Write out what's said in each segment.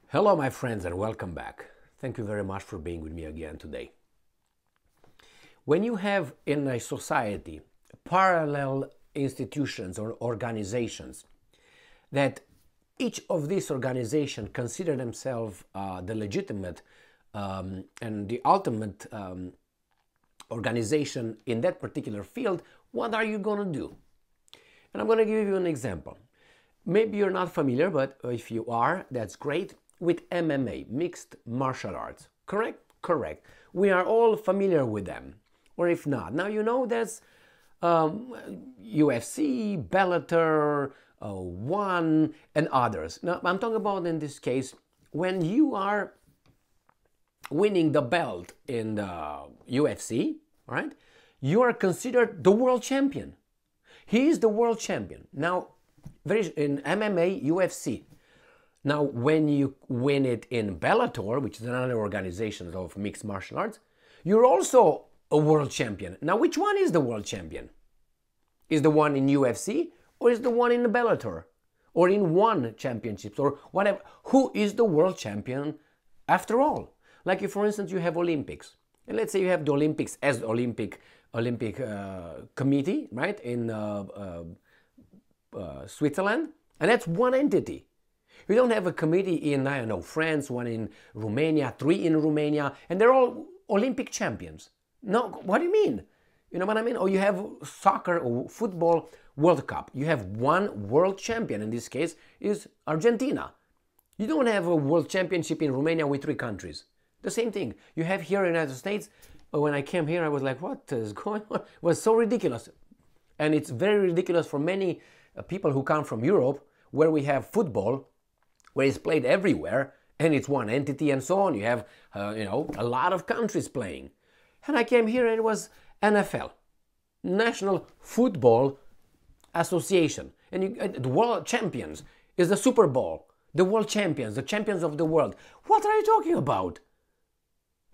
Hello, my friends, and welcome back. Thank you very much for being with me again today. When you have in a society parallel institutions or organizations that each of these organizations consider themselves the legitimate and the ultimate organization in that particular field, what are you going to do? And I'm going to give you an example. Maybe you're not familiar, but if you are, that's great, with MMA, mixed martial arts. Correct? Correct. We are all familiar with them. Or if not, now you know there's UFC, Bellator, One, and others. Now, I'm talking about in this case, when you are winning the belt in the UFC, right? You are considered the world champion. He is the world champion. Now, in MMA, UFC. Now, when you win it in Bellator, which is another organization of mixed martial arts, you're also a world champion. Now, which one is the world champion? Is the one in UFC or is the one in Bellator? Or in One championships or whatever? Who is the world champion after all? Like if, for instance, you have Olympics. And let's say you have the Olympics as the Olympic committee, right, in Switzerland. And that's one entity. You don't have a committee in, I don't know, France, one in Romania, three in Romania, and they're all Olympic champions. No, what do you mean? You know what I mean? Or you have soccer or football World Cup. You have one world champion, in this case is Argentina. You don't have a world championship in Romania with three countries. The same thing. You have here in the United States, when I came here, I was like, what is going on? It was so ridiculous. And it's very ridiculous for many people who come from Europe, where we have football, where it's played everywhere, and it's one entity and so on. You have, a lot of countries playing. And I came here and it was NFL, National Football Association. And the world champions is the Super Bowl, the world champions, the champions of the world. What are you talking about?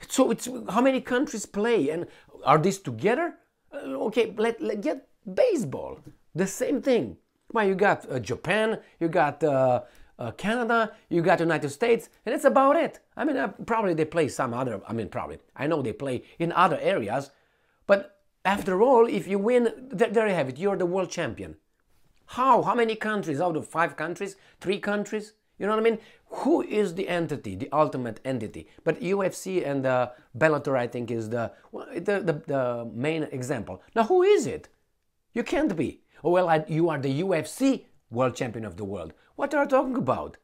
So it's how many countries play, and are these together? Okay, let get baseball, the same thing. Well, you got Japan, you got Canada, you got United States, and that's about it. I mean, probably they play some other, I know they play in other areas, but after all, if you win, there you have it, you're the world champion. How many countries out of 5 countries, 3 countries? You know what I mean? Who is the entity, the ultimate entity? But UFC and Bellator, I think, is the main example. Now, who is it? You can't be. Oh, well, you are the UFC world champion of the world. What are you talking about?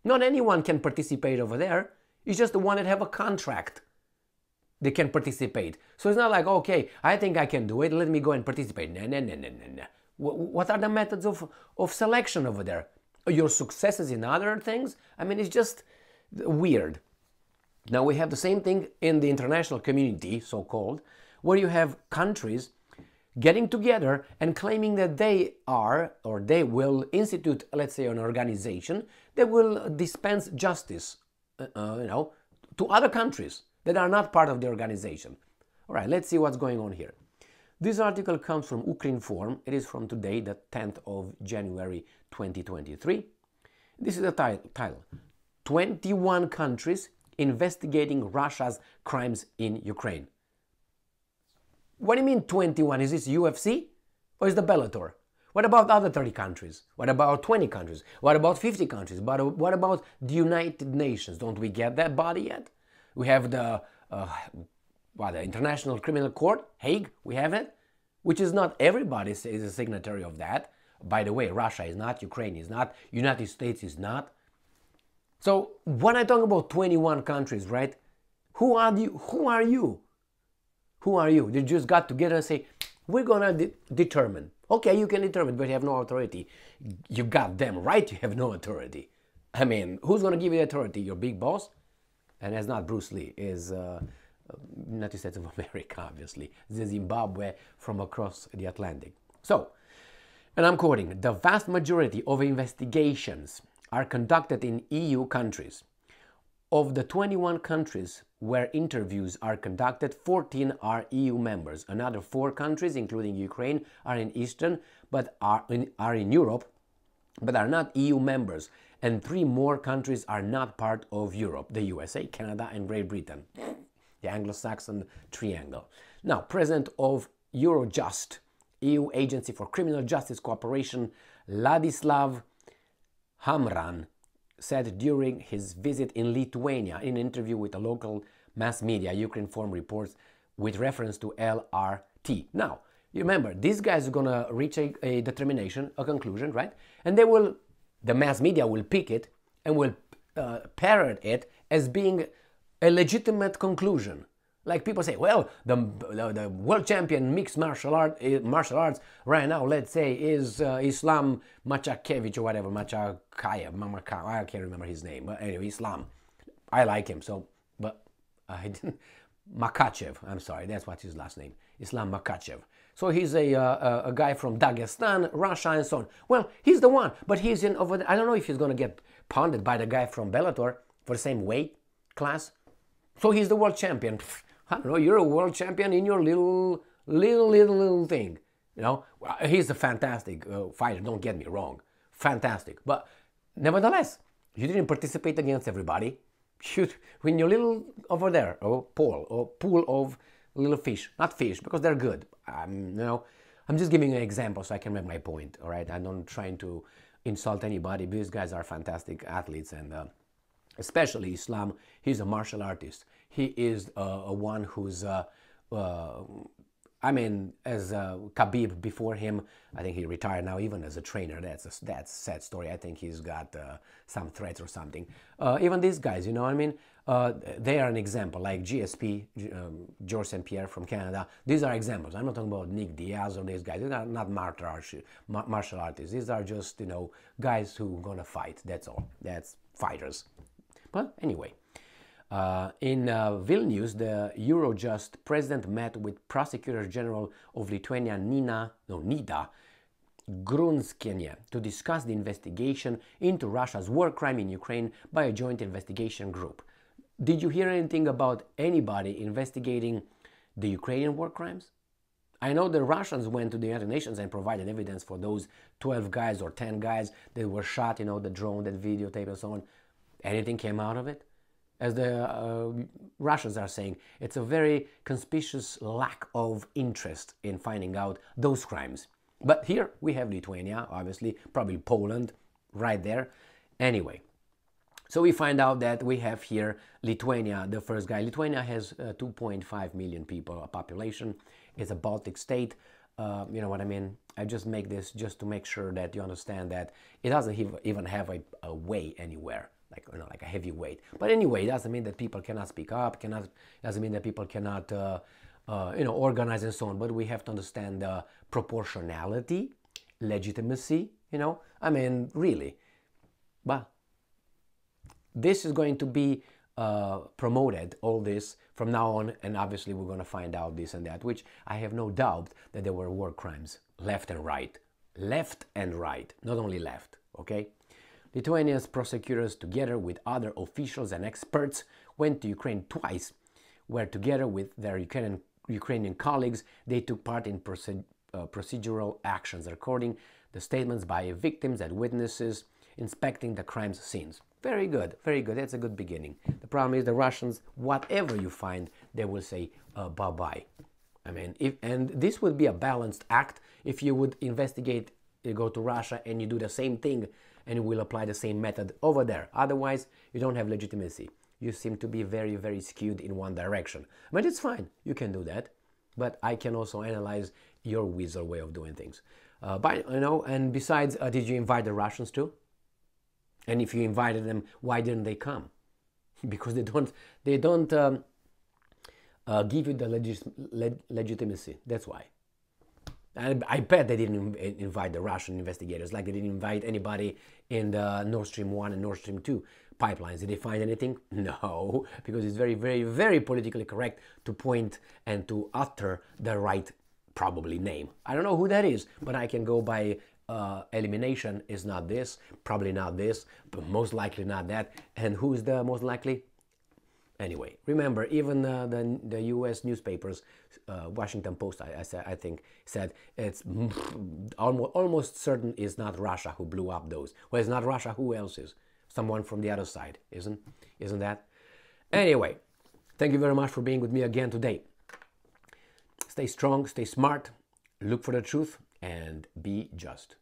Not anyone can participate over there. It's just the one that have a contract. They can participate. So it's not like, okay, I think I can do it. Let me go and participate. No. What are the methods of selection over there? Your successes in other things? I mean, it's just weird. Now we have the same thing in the international community, so-called, where you have countries getting together and claiming that they are, or they will institute, let's say, an organization that will dispense justice, to other countries that are not part of the organization. All right, let's see what's going on here. This article comes from Ukrinform. It is from today, the 10th of January 2023. This is the title. 21 countries investigating Russia's crimes in Ukraine. What do you mean 21? Is this UFC or is the Bellator? What about other 30 countries? What about 20 countries? What about 50 countries? But what about the United Nations? Don't we get that body yet? We have the International Criminal Court, Hague, we have it, which is not everybody is a signatory of that. By the way, Russia is not, Ukraine is not, United States is not. So when I talk about 21 countries, right, who are you? Who are you? Who are you? They just got together and say, we're going to determine. Okay, you can determine, but you have no authority. You got them right, you have no authority. I mean, who's going to give you authority? Your big boss? And that's not Bruce Lee, is United States of America, obviously. The Zimbabwe from across the Atlantic. So, and I'm quoting, the vast majority of investigations are conducted in EU countries. Of the 21 countries where interviews are conducted, 14 are EU members. Another 4 countries, including Ukraine, are in Eastern, but are in Europe, but are not EU members. and 3 more countries are not part of Europe: the USA, Canada, and Great Britain. The Anglo-Saxon triangle. Now, President of Eurojust, EU Agency for Criminal Justice Cooperation, Ladislav Hamran, said during his visit in Lithuania in an interview with a local mass media, Ukrinform reports, with reference to LRT. Now, you remember, these guys are going to reach a determination, a conclusion, right? And the mass media will pick it and will parrot it as being a legitimate conclusion. Like people say, well, the world champion mixed martial arts right now, let's say, is Islam Makhachev or whatever, I can't remember his name, but anyway, Islam. I like him, so, but I didn't. Makhachev, I'm sorry, that's what his last name, Islam Makhachev. So he's a guy from Dagestan, Russia, and so on. Well, he's the one, but he's in over there. I don't know if he's going to get pounded by the guy from Bellator for the same weight class. So he's the world champion. I don't know, you're a world champion in your little thing. You know, well, he's a fantastic fighter, don't get me wrong. Fantastic. But nevertheless, you didn't participate against everybody. Shoot, when you're little over there, or pool of little fish, not fish, because they're good. You know, I'm just giving an example so I can make my point, all right? I'm not trying to insult anybody. These guys are fantastic athletes, and especially Islam, he's a martial artist. He is a one who's, I mean, as Khabib before him, I think he retired now, even as a trainer. That's a sad story. I think he's got some threats or something. Even these guys, you know what I mean? They are an example, like GSP, George St. Pierre from Canada. These are examples. I'm not talking about Nick Diaz or these guys. These are not martial artists. These are just, you know, guys who are going to fight. That's all. That's fighters. But anyway. In Vilnius, the Eurojust president met with Prosecutor General of Lithuania Nida Grunskienė to discuss the investigation into Russia's war crime in Ukraine by a joint investigation group. Did you hear anything about anybody investigating the Ukrainian war crimes? I know the Russians went to the United Nations and provided evidence for those 12 guys or 10 guys that were shot, you know, the drone, that videotape and so on. Anything came out of it? As the Russians are saying, it's a very conspicuous lack of interest in finding out those crimes. But here we have Lithuania, obviously, probably Poland, right there. Anyway, so we find out that we have here Lithuania, the first guy. Lithuania has 2.5 million people, a population. It's a Baltic state. You know what I mean? I just make this just to make sure that you understand that it doesn't even have a way anywhere. Like, you know, like a heavy weight. But anyway, it doesn't mean that people cannot speak up, doesn't mean that people cannot, you know, organize and so on. But we have to understand proportionality, legitimacy, you know. I mean, really. But this is going to be promoted, all this, from now on. And obviously we're going to find out this and that, which I have no doubt that there were war crimes, left and right. Left and right, not only left, okay? Lithuania's prosecutors, together with other officials and experts, went to Ukraine twice, where together with their Ukrainian colleagues, they took part in procedural actions, recording the statements by victims and witnesses, inspecting the crime scenes. Very good, very good. That's a good beginning. The problem is the Russians, whatever you find, they will say bye-bye. I mean, and this would be a balanced act if you would investigate, you go to Russia and you do the same thing and you will apply the same method over there. Otherwise, you don't have legitimacy. You seem to be very, very skewed in one direction. But it's fine. You can do that. But I can also analyze your weasel way of doing things. You know, and besides, did you invite the Russians too? And if you invited them, why didn't they come? Because they don't give you the legitimacy. That's why. I bet they didn't invite the Russian investigators, like they didn't invite anybody in the Nord Stream 1 and Nord Stream 2 pipelines. Did they find anything? No, because it's very, very, very politically correct to point and to utter the right, probably, name. I don't know who that is, but I can go by elimination. Is not this, probably not this, but most likely not that. And who's the most likely? Anyway, remember, even the U.S. newspapers, Washington Post, I think, said it's almost certain it's not Russia who blew up those. Well, it's not Russia, who else is? someone from the other side, isn't that? Anyway, thank you very much for being with me again today. Stay strong, stay smart, look for the truth, and be just.